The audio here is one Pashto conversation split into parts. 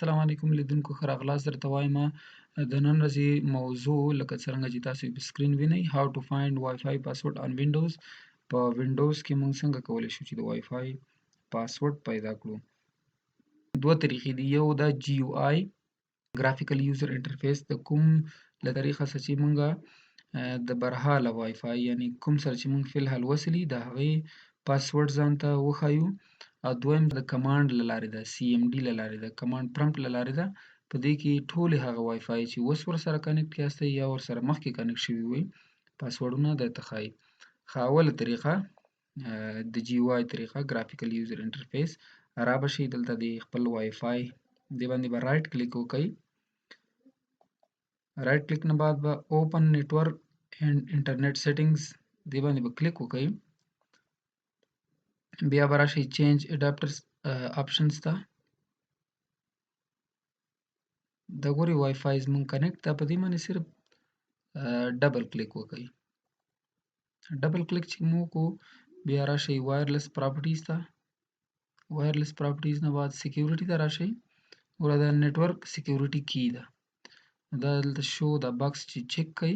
السلام علیکم لیدونکو ښه راغلاست درته وایم د نن ورځې موضوع لکه څرنګه چې تاسو په سکرین وینئ how to find Wi-Fi password on Windows په وینډوز کې موږ څنګه کولی شو چې د Wi-Fi پاسورډ پیدا کړو دوه طریقې دي یو دا GUI graphical user interface د کوم له طریقه څخه چې موږ د برحاله Wi-Fi یعنی کوم سره چې موږ فلحال وصلي د هغې پاسورډ ځان ته وښایو او دویم د کمانډ له لارې ده CMD له لارې ده کمانډ پرمپټ له لارې ده په دې کې ټولې هغه وایفای چې اوس ورسره کنیکټ یاستئ یا ورسره مخکې کنیکټ شوي وي پاسورډونه درته ښایي ښه اوله طریقه د GUI طریقه graphical user interface رابشئ دلته د خپل وایفای دې باندې به رایټ کلیک وکئ رایټ کلیک نه بعد به اوپن نیټورک اینډ انټرنیټ سیټینګز دې باندې به کلیک وکئ بیا به راشئ چینج اډاپټرز آپشنز ته د ګورئ وایفای زموږ کنیکټ ده په دې باندې صرف ډبل کلیک وکئ ډبل کلیک چې مو وکړو بیا راشئ وایرلیس پراپرټیز ته وایرلیس پراپرټیز نه بعد سیکیورټي ته راشئ ګوره دا نیټورک سیکیورټي کی ده دا دلته شو دا باکس چې چک کئ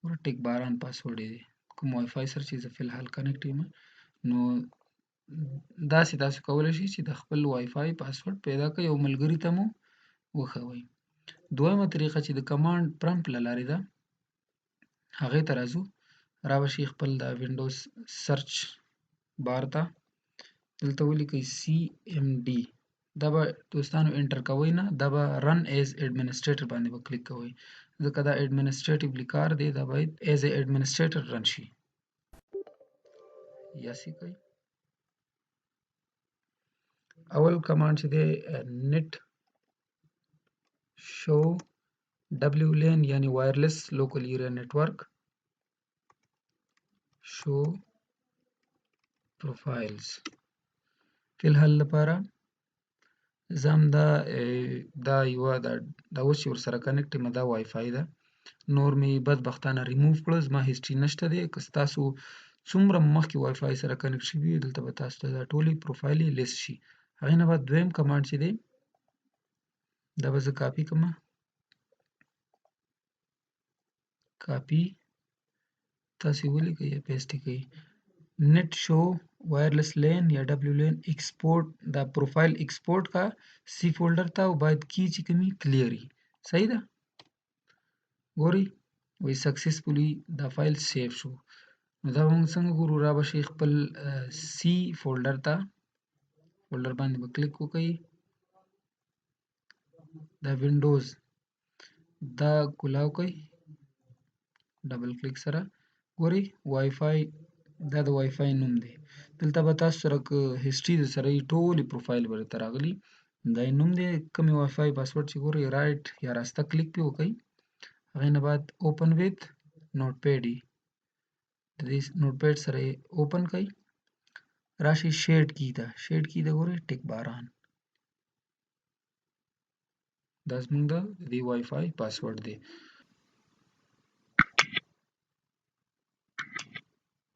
ګوره ټیک باران پاسورډ یې دی کوم وایفای سره چې زه فلحال کنیکټ یم نو داسې تاسو کولی شئ چې د خپل وایفای پاسورډ پیدا کړئ او ملګري ته مو وښوئ دویمه طریقه چې د کمانډ پرمپټ له لارې ده هغې ته راځو رابشئ خپل د وینډوز سرچ بار ته دلته ولیکئ CMD دا به دوستانو انټر کوئ نه دا به رن ایز ایډمنسټریټر باندې به کلیک کوئ ځکه دا ایډمنسټریټیولی کار دی دا باید ایز ا ایډمنسټریټر رن شي یس یې کوئ اول کمانډ چې دی نت شو WLAN یعنی وایرلیس لوکل ایریا نیټورک شو پروفایلز فلحال لپاره زه همدا یوه دا اوس چې ورسره کنیکټ یم دا وایفای ده نور مې بدبختانه ریموو کړه زما هیسټري نشته دی که ستاسو څومره مخکې وایفای سره کنیکټ شوي وي دلته به تاسو ته دا ټولې پروفایلې لیست شي هغې نه بعد دویم کمانډ چې دی دا به زه کاپي کړمه کاپي تاسې ولیکئ یا پیسټ یې کړئ net show wireless लैन या WLAN export دا profile export का सी फोल्डर था वो बाद की चिकमी क्लियरी सही था गोरी वही सक्सेसफुली دا फाइल सेव شو دا موږ څنګه ګورو رابشئ خپل سی فولډر ته فولډر باندې به کلیک وکئ دا وینډوز دا کولاو کئ ډبل کلیک سره ګورئ وایفای دا د وایفای نوم دی دلته به تاسو سره که هیسټري درسره وي ټولې پروفایل به درته راغلي دا یې نوم دی کومې وایفای پاسورډ چې ګورئ رایټ یا راسته کلیک پې وکئ هغې نه بعد اوپن ویت نوټ پیډ یې د دې نوټ پیډ سره یې اوپن کئ راشئ شیډ کی ته شیډ کی ته ګورئ ټیک باران دا زموږ د دې وایفای پاسورډ دی